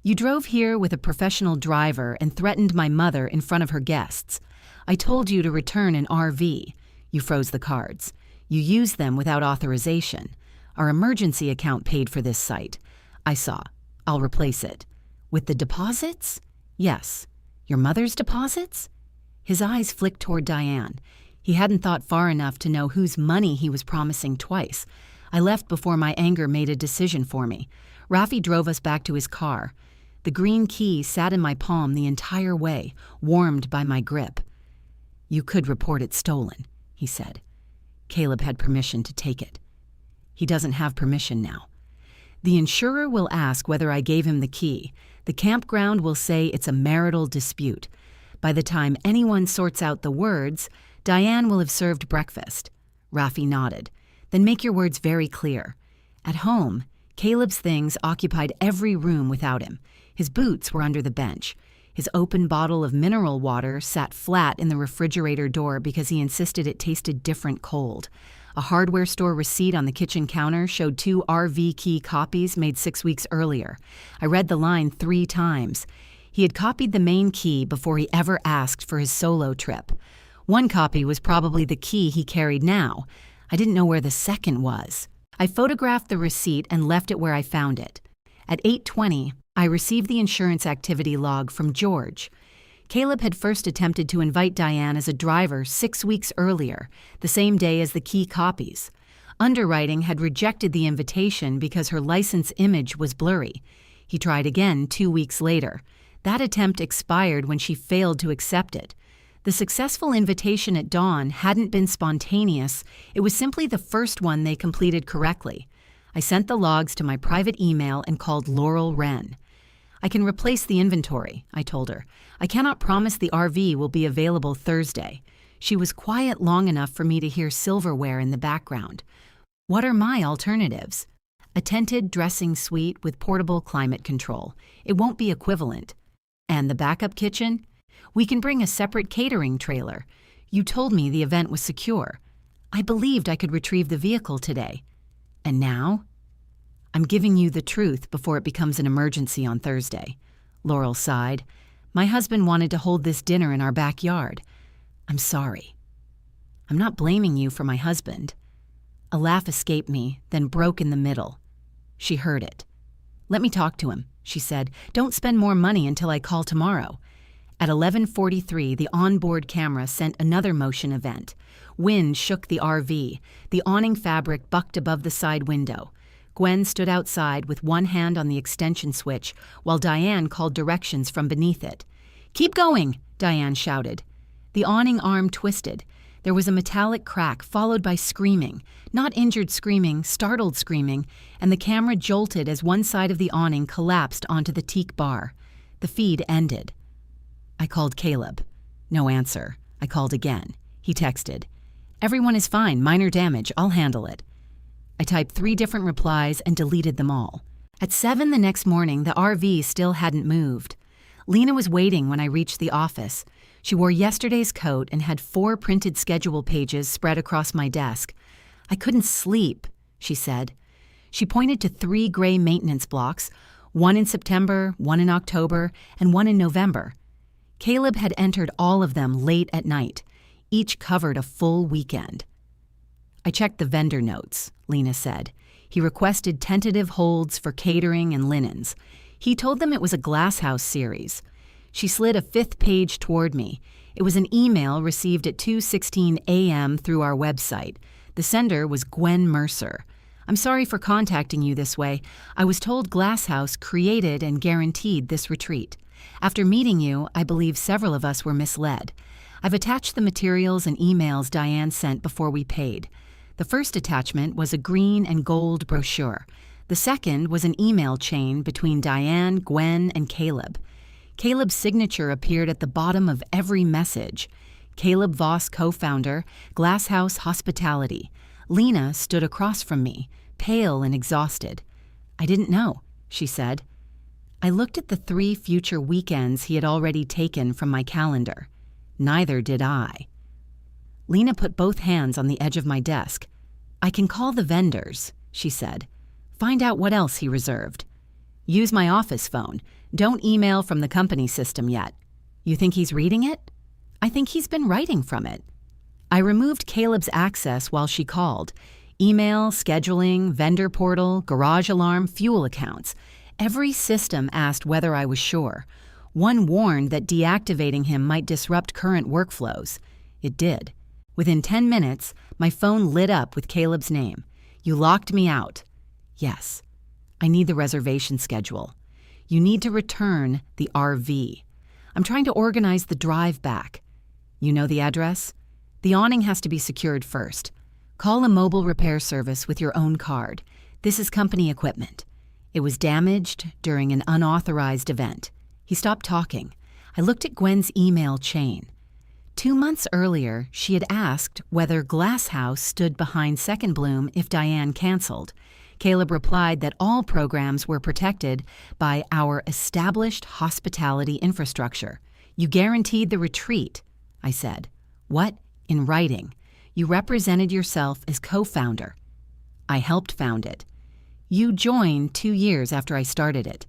You drove here with a professional driver and threatened my mother in front of her guests. I told you to return an RV. You froze the cards. You used them without authorization. Our emergency account paid for this site. I saw. I'll replace it. With the deposits? Yes. Your mother's deposits? His eyes flicked toward Diane. He hadn't thought far enough to know whose money he was promising twice. I left before my anger made a decision for me. Rafi drove us back to his car. The green key sat in my palm the entire way, warmed by my grip. You could report it stolen, he said. Caleb had permission to take it. He doesn't have permission now. The insurer will ask whether I gave him the key. The campground will say it's a marital dispute. By the time anyone sorts out the words, Diane will have served breakfast. Rafi nodded. Then make your words very clear. At home, Caleb's things occupied every room without him. His boots were under the bench. His open bottle of mineral water sat flat in the refrigerator door because he insisted it tasted different cold. A hardware store receipt on the kitchen counter showed 2 RV key copies made 6 weeks earlier. I read the line 3 times. He had copied the main key before he ever asked for his solo trip. One copy was probably the key he carried now. I didn't know where the second was. I photographed the receipt and left it where I found it. At 8:20, I received the insurance activity log from George. Caleb had first attempted to invite Diane as a driver 6 weeks earlier, the same day as the key copies. Underwriting had rejected the invitation because her license image was blurry. He tried again 2 weeks later. That attempt expired when she failed to accept it. The successful invitation at dawn hadn't been spontaneous. It was simply the first one they completed correctly. I sent the logs to my private email and called Laurel Wren. I can replace the inventory, I told her. I cannot promise the RV will be available Thursday. She was quiet long enough for me to hear silverware in the background. What are my alternatives? A tented dressing suite with portable climate control. It won't be equivalent. And the backup kitchen? We can bring a separate catering trailer. You told me the event was secure. I believed I could retrieve the vehicle today. And now? I'm giving you the truth before it becomes an emergency on Thursday. Laurel sighed. My husband wanted to hold this dinner in our backyard. I'm sorry. I'm not blaming you for my husband. A laugh escaped me, then broke in the middle. She heard it. Let me talk to him, she said. Don't spend more money until I call tomorrow. At 11:43, the onboard camera sent another motion event. Wind shook the RV. The awning fabric bucked above the side window. Gwen stood outside with one hand on the extension switch, while Diane called directions from beneath it. Keep going, Diane shouted. The awning arm twisted. There was a metallic crack, followed by screaming. Not injured screaming, startled screaming, and the camera jolted as one side of the awning collapsed onto the teak bar. The feed ended. I called Caleb. No answer. I called again. He texted. Everyone is fine, minor damage, I'll handle it. I typed 3 different replies and deleted them all. At 7 the next morning, the RV still hadn't moved. Lena was waiting when I reached the office. She wore yesterday's coat and had 4 printed schedule pages spread across my desk. I couldn't sleep, she said. She pointed to 3 gray maintenance blocks, one in September, one in October, and one in November. Caleb had entered all of them late at night. Each covered a full weekend. I checked the vendor notes, Lena said. He requested tentative holds for catering and linens. He told them it was a Glasshouse series. She slid a 5th page toward me. It was an email received at 2:16 a.m. through our website. The sender was Gwen Mercer. I'm sorry for contacting you this way. I was told Glass House created and guaranteed this retreat. After meeting you, I believe several of us were misled. I've attached the materials and emails Diane sent before we paid. The first attachment was a green and gold brochure. The second was an email chain between Diane, Gwen, and Caleb. Caleb's signature appeared at the bottom of every message. Caleb Voss, co-founder, Glass House Hospitality. Lena stood across from me, pale and exhausted. "I didn't know," she said. I looked at the 3 future weekends he had already taken from my calendar. Neither did I. Lena put both hands on the edge of my desk. "I can call the vendors," she said. "Find out what else he reserved. Use my office phone. Don't email from the company system yet. You think he's reading it?" "I think he's been writing from it." I removed Caleb's access while she called. Email, scheduling, vendor portal, garage alarm, fuel accounts. Every system asked whether I was sure. One warned that deactivating him might disrupt current workflows. It did. Within 10 minutes, my phone lit up with Caleb's name. "You locked me out." "Yes. I need the reservation schedule. You need to return the RV. I'm trying to organize the drive back. You know the address? The awning has to be secured first. Call a mobile repair service with your own card. This is company equipment. It was damaged during an unauthorized event." He stopped talking. I looked at Gwen's email chain. 2 months earlier, she had asked whether Glass House stood behind Second Bloom if Diane canceled. Caleb replied that all programs were protected by our established hospitality infrastructure. "You guaranteed the retreat," I said. "What?" "In writing. You represented yourself as co-founder." "I helped found it. You joined 2 years after I started it.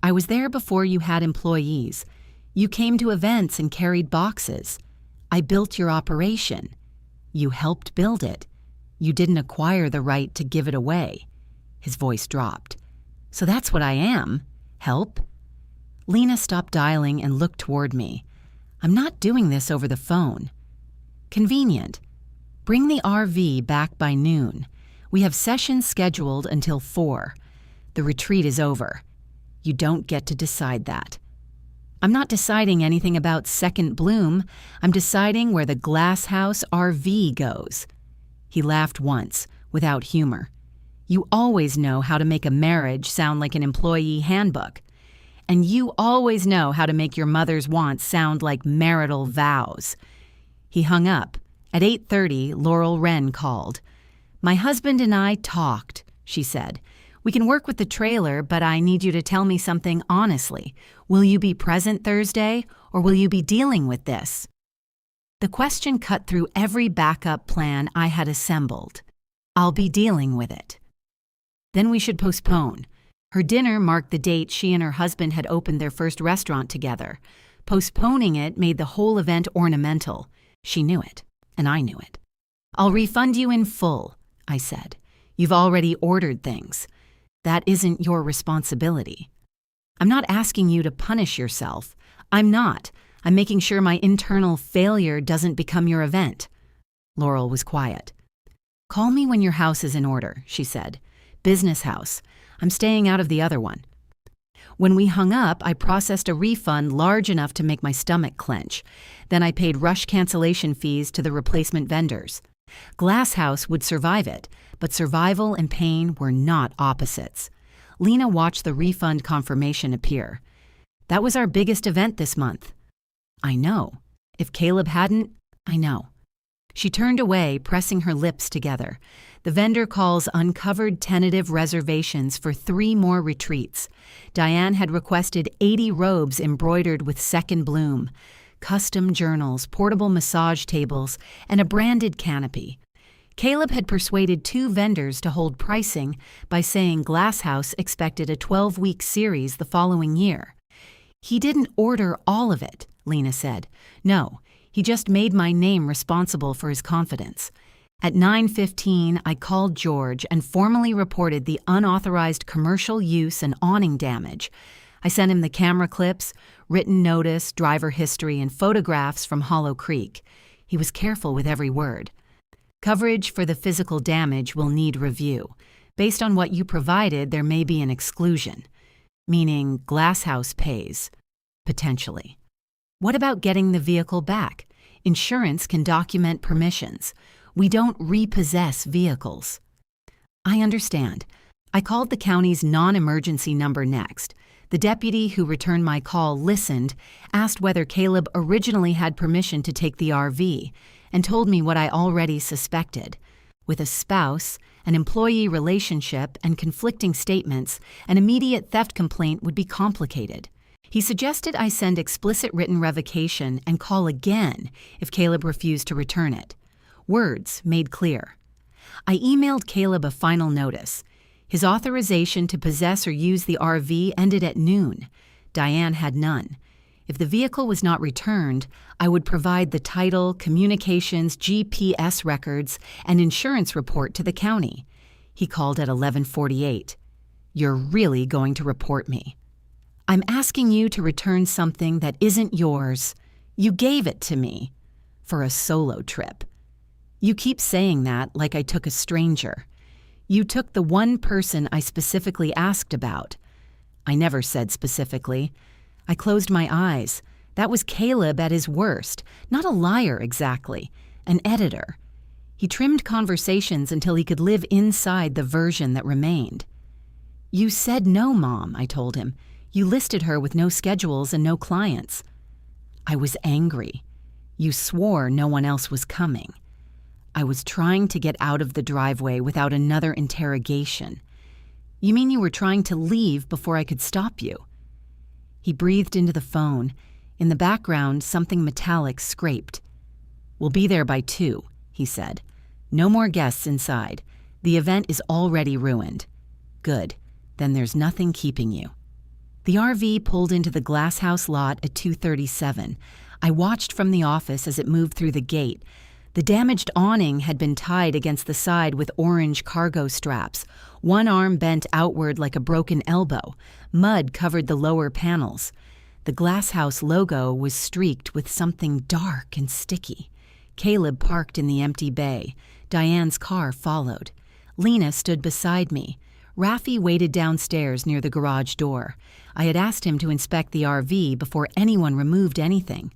I was there before you had employees. You came to events and carried boxes. I built your operation. You helped build it. You didn't acquire the right to give it away." His voice dropped. "So that's what I am? Help?" Lena stopped dialing and looked toward me. "I'm not doing this over the phone." "Convenient. Bring the RV back by noon. We have sessions scheduled until 4. The retreat is over. You don't get to decide that." "I'm not deciding anything about Second Bloom. I'm deciding where the Glass House RV goes." He laughed once, without humor. "You always know how to make a marriage sound like an employee handbook. And you always know how to make your mother's wants sound like marital vows." He hung up. At 8:30, Laurel Wren called. "My husband and I talked," she said. "We can work with the trailer, but I need you to tell me something honestly. Will you be present Thursday, or will you be dealing with this?" The question cut through every backup plan I had assembled. "I'll be dealing with it." "Then we should postpone." Her dinner marked the date she and her husband had opened their first restaurant together. Postponing it made the whole event ornamental. She knew it, and I knew it. "I'll refund you in full," I said. "You've already ordered things. That isn't your responsibility." "I'm not asking you to punish yourself. I'm not. I'm making sure my internal failure doesn't become your event." Laurel was quiet. "Call me when your house is in order," she said. "Business house. I'm staying out of the other one." When we hung up, I processed a refund large enough to make my stomach clench. Then I paid rush cancellation fees to the replacement vendors. Glass House would survive it, but survival and pain were not opposites. Lena watched the refund confirmation appear. "That was our biggest event this month." "I know. If Caleb hadn't, I know." She turned away, pressing her lips together. The vendor calls uncovered tentative reservations for 3 more retreats. Diane had requested 80 robes embroidered with Second Bloom, custom journals, portable massage tables, and a branded canopy. Caleb had persuaded 2 vendors to hold pricing by saying Glass House expected a 12-week series the following year. "He didn't order all of it," Lena said. "No, he just made my name responsible for his confidence." At 9:15, I called George and formally reported the unauthorized commercial use and awning damage. I sent him the camera clips, written notice, driver history, and photographs from Hollow Creek. He was careful with every word. "Coverage for the physical damage will need review. Based on what you provided, there may be an exclusion, meaning Glass House pays, potentially. What about getting the vehicle back? Insurance can document permissions. We don't repossess vehicles. I understand. I called the county's non-emergency number next. The deputy who returned my call listened, asked whether Caleb originally had permission to take the RV, and told me what I already suspected. With a spouse, an employee relationship, and conflicting statements, an immediate theft complaint would be complicated. He suggested I send explicit written revocation and call again if Caleb refused to return it. Words made clear. I emailed Caleb a final notice. His authorization to possess or use the RV ended at noon. Diane had none. If the vehicle was not returned, I would provide the title, communications, GPS records, and insurance report to the county. He called at 11:48. "You're really going to report me?" "I'm asking you to return something that isn't yours. You gave it to me for a solo trip." "You keep saying that like I took a stranger. You took the one person I specifically asked about." "I never said specifically. I closed my eyes. That was Caleb at his worst, not a liar exactly, an editor. He trimmed conversations until he could live inside the version that remained." "You said no, Mom," I told him. "You listed her with no schedules and no clients." "I was angry. You swore no one else was coming." "I was trying to get out of the driveway without another interrogation." "You mean you were trying to leave before I could stop you?" He breathed into the phone. In the background, something metallic scraped. "We'll be there by 2, he said. "No more guests inside. The event is already ruined." "Good. Then there's nothing keeping you." The RV pulled into the Glass House lot at 2:37. I watched from the office as it moved through the gate. The damaged awning had been tied against the side with orange cargo straps. One arm bent outward like a broken elbow. Mud covered the lower panels. The Glass House logo was streaked with something dark and sticky. Caleb parked in the empty bay. Diane's car followed. Lena stood beside me. Raffi waited downstairs near the garage door. I had asked him to inspect the RV before anyone removed anything.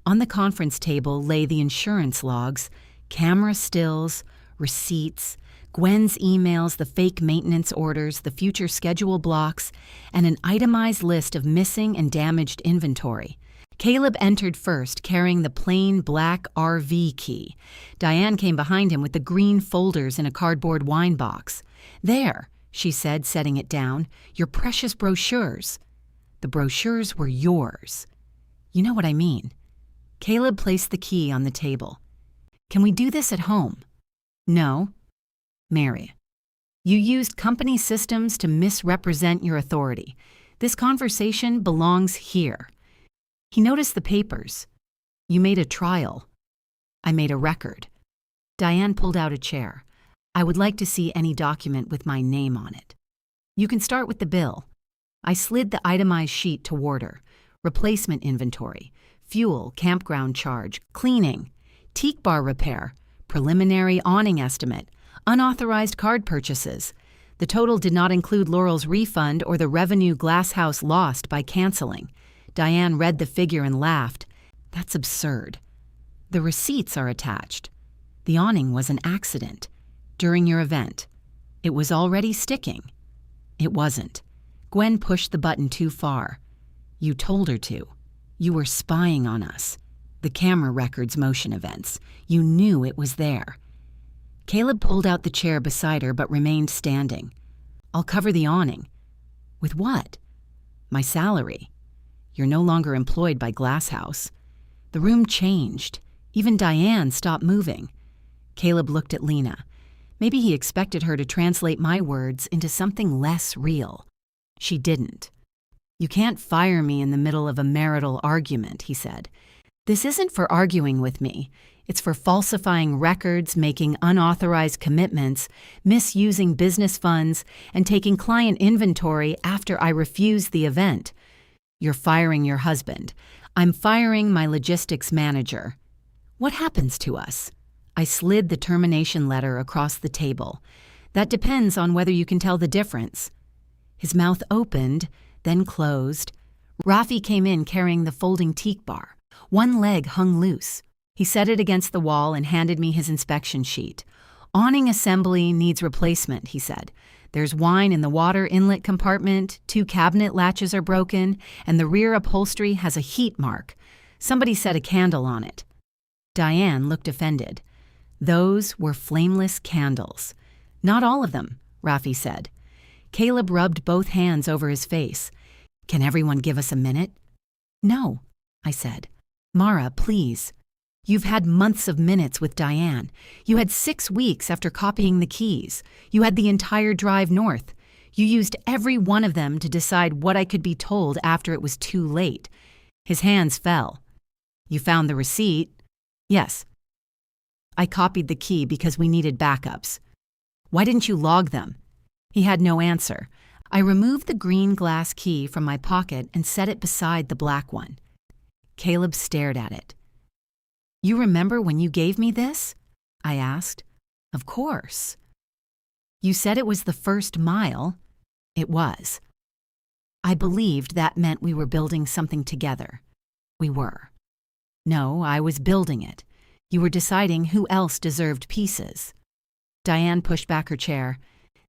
On the conference table lay the insurance logs, camera stills, receipts, Gwen's emails, the fake maintenance orders, the future schedule blocks, and an itemized list of missing and damaged inventory. Caleb entered first, carrying the plain black RV key. Diane came behind him with the green folders in a cardboard wine box. "There," she said, setting it down, "your precious brochures." "The brochures were yours." "You know what I mean." Caleb placed the key on the table. "Can we do this at home?" "No." "Mary, you used company systems to misrepresent your authority. This conversation belongs here." He noticed the papers. "You made a trial." "I made a record." Diane pulled out a chair. "I would like to see any document with my name on it." "You can start with the bill." I slid the itemized sheet toward her. Replacement inventory, fuel, campground charge, cleaning, teak bar repair, preliminary awning estimate, unauthorized card purchases. The total did not include Laurel's refund or the revenue Glass House lost by canceling. Diane read the figure and laughed. "That's absurd." "The receipts are attached." "The awning was an accident. During your event. It was already sticking." "It wasn't. Gwen pushed the button too far." "You told her to. You were spying on us. The camera records motion events. You knew it was there." Caleb pulled out the chair beside her but remained standing. "I'll cover the awning." "With what?" "My salary. You're no longer employed by Glass House." The room changed. Even Diane stopped moving. Caleb looked at Lena. Maybe he expected her to translate my words into something less real. She didn't. "You can't fire me in the middle of a marital argument," he said. "This isn't for arguing with me. It's for falsifying records, making unauthorized commitments, misusing business funds, and taking client inventory after I refuse the event. You're firing your husband. I'm firing my logistics manager. What happens to us?" I slid the termination letter across the table. That depends on whether you can tell the difference. His mouth opened, then closed. Rafi came in carrying the folding teak bar. One leg hung loose. He set it against the wall and handed me his inspection sheet. Awning assembly needs replacement, he said. There's wine in the water inlet compartment, 2 cabinet latches are broken, and the rear upholstery has a heat mark. Somebody set a candle on it. Diane looked offended. Those were flameless candles. Not all of them, Rafi said. Caleb rubbed both hands over his face. Can everyone give us a minute? No, I said. Mara, please. You've had months of minutes with Diane. You had 6 weeks after copying the keys. You had the entire drive north. You used every one of them to decide what I could be told after it was too late. His hands fell. You found the receipt? Yes. I copied the key because we needed backups. Why didn't you log them? He had no answer. I removed the green glass key from my pocket and set it beside the black one. Caleb stared at it. You remember when you gave me this? I asked. Of course. You said it was the first mile. It was. I believed that meant we were building something together. We were. No, I was building it. You were deciding who else deserved pieces. Diane pushed back her chair.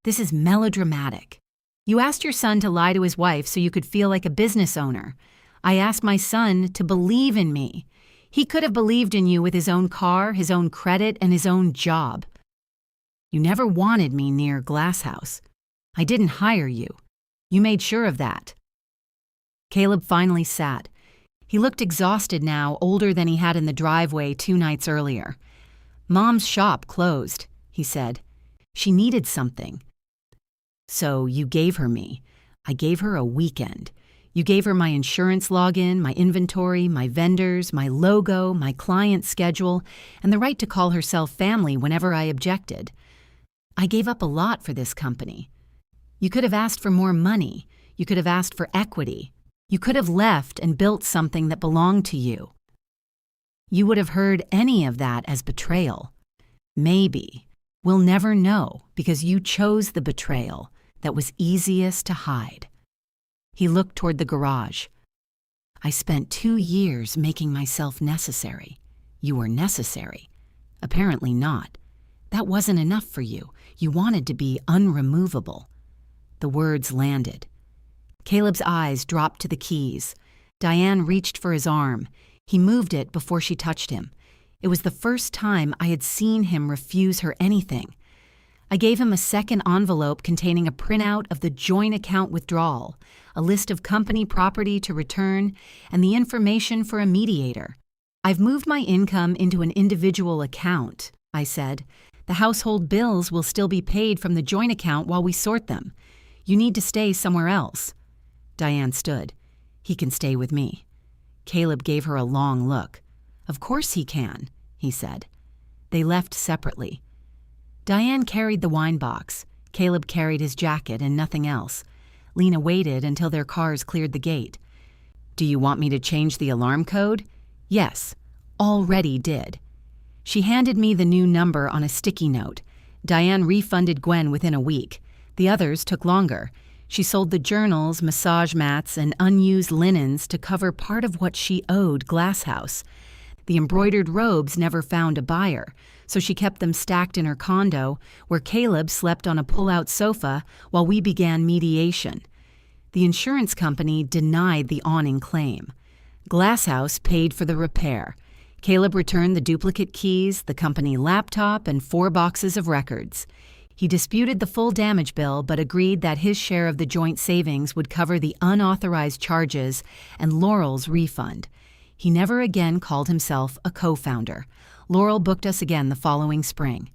This is melodramatic. You asked your son to lie to his wife so you could feel like a business owner. I asked my son to believe in me. He could have believed in you with his own car, his own credit, and his own job. You never wanted me near Glasshouse. I didn't hire you. You made sure of that. Caleb finally sat. He looked exhausted now, older than he had in the driveway 2 nights earlier. Mom's shop closed, he said. She needed something. So you gave her me. I gave her a weekend. You gave her my insurance login, my inventory, my vendors, my logo, my client schedule, and the right to call herself family whenever I objected. I gave up a lot for this company. You could have asked for more money. You could have asked for equity. You could have left and built something that belonged to you. You would have heard any of that as betrayal. Maybe. We'll never know because you chose the betrayal that was easiest to hide. He looked toward the garage. I spent 2 years making myself necessary. You were necessary. Apparently not. That wasn't enough for you. You wanted to be unremovable. The words landed. Caleb's eyes dropped to the keys. Diane reached for his arm. He moved it before she touched him. It was the first time I had seen him refuse her anything. I gave him a second envelope containing a printout of the joint account withdrawal, a list of company property to return, and the information for a mediator. I've moved my income into an individual account, I said. The household bills will still be paid from the joint account while we sort them. You need to stay somewhere else. Diane stood. He can stay with me. Caleb gave her a long look. Of course he can, he said. They left separately. Diane carried the wine box. Caleb carried his jacket and nothing else. Lena waited until their cars cleared the gate. Do you want me to change the alarm code? Yes, already did. She handed me the new number on a sticky note. Diane refunded Gwen within a week. The others took longer. She sold the journals, massage mats, and unused linens to cover part of what she owed Glasshouse. The embroidered robes never found a buyer, so she kept them stacked in her condo, where Caleb slept on a pull-out sofa while we began mediation. The insurance company denied the awning claim. Glasshouse paid for the repair. Caleb returned the duplicate keys, the company laptop, and 4 boxes of records. He disputed the full damage bill but agreed that his share of the joint savings would cover the unauthorized charges and Laurel's refund. He never again called himself a co-founder. Laurel booked us again the following spring.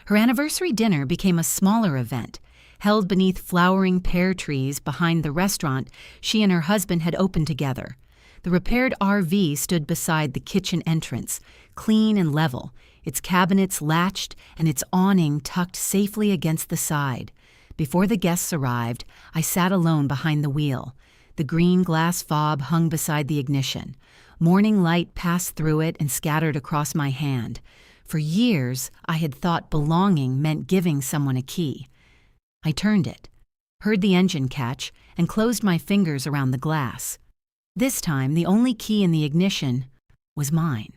Her anniversary dinner became a smaller event, held beneath flowering pear trees behind the restaurant she and her husband had opened together. The repaired RV stood beside the kitchen entrance, clean and level, its cabinets latched and its awning tucked safely against the side. Before the guests arrived, I sat alone behind the wheel. The green glass fob hung beside the ignition. Morning light passed through it and scattered across my hand. For years, I had thought belonging meant giving someone a key. I turned it, heard the engine catch, and closed my fingers around the glass. This time, the only key in the ignition was mine.